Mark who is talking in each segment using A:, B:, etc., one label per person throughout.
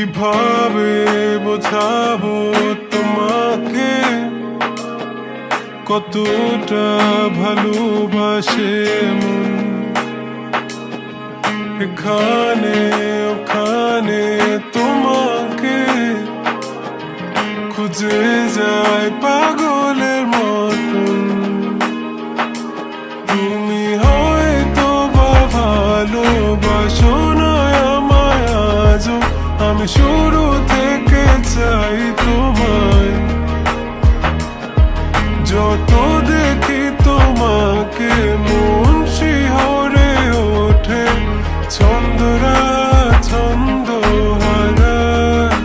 A: কিভাবে বোঝাবো তোমাকে কতটা ভালোবাসে মন। এখানে ওখানে তোমাকে খুঁজে যায় পাগলের মতন। তুমি হয়তো বা ভালোবাসো না আমায় আজও, আমি শুরু থেকে চাই তোমায়। যত দেখি তোমাকে মন শিহরে ওঠে, ছন্দরা ছন্দ হারায়।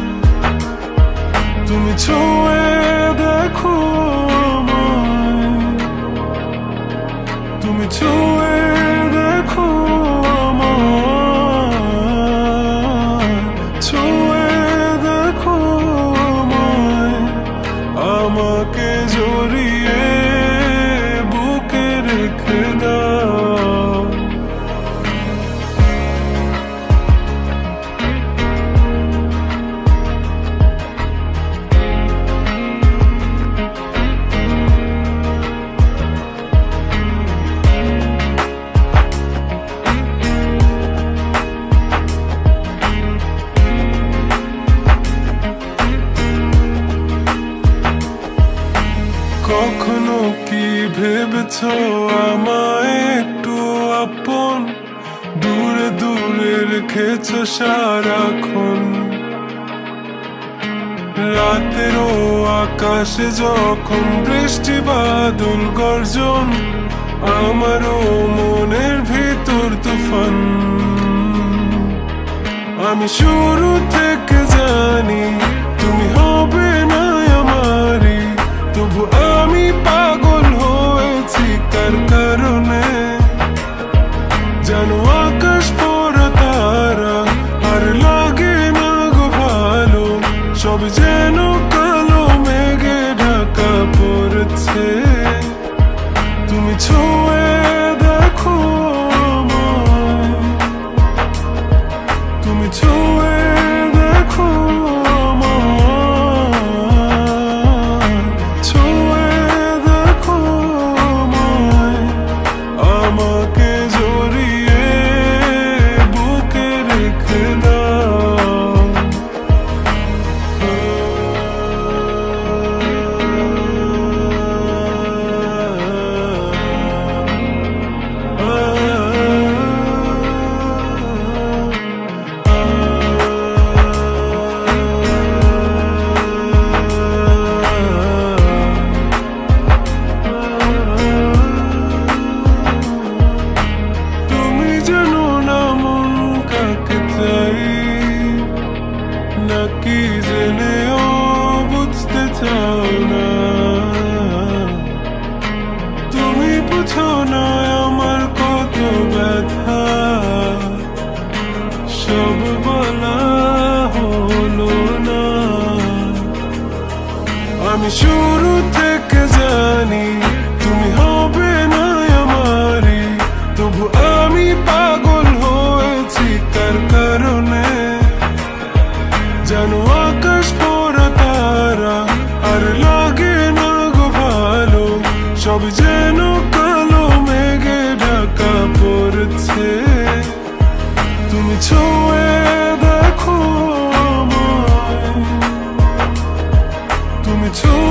A: তুমি ছুঁয়ে দেখো আমায়, তুমি ছুঁয়ে দেখো আমায়, ছুঁয়ে দেখো আমায়। আমাকে জড়িয়ে বুকে রেখে দাও। কখনো কি ভেবেছ আমায় একটু আপন, দূরে দূরে রেখেছ সারাক্ষণ। রাতেরও আকাশে যখন বৃষ্টি বাদল গর্জন, আমারও মনের ভিতর তুফান। আমি শুরু থেকে জানি তুমি হবে না আমারই, তবু আমি পাগল হয়েছি কার কারণে। জানো আকাশ পড়া তারা আর লাগে না গো ভালো, সব যেন কালো মেঘে ঢাকা পড়ছে। তুমি ছুঁয়ে দেখো আমায়, তুমি ছুঁয়ে দেখো আমায়, ছুঁয়ে দেখো আমায়। আমাকে জড়িয়ে বুকে রেখে দাও। তুমি জানো না মন কাকে চাই, নাকি জেনেও বুঝতে চাও না। তুমি বুঝো না আমার কত ব্যথা, সব বলা হলো না। আমি শুরু থেকে জানি তুমি হবে না আমারই, তবু আমি পাগল হয়েছি কার কারণে। জানো আকাশ পড়া তারা আর লাগে না গো ভালো, সব যেন কালো মেঘে ঢাকা পড়ছে। তুমি ছুঁয়ে দেখো আমায়, তুমি ছুঁয়ে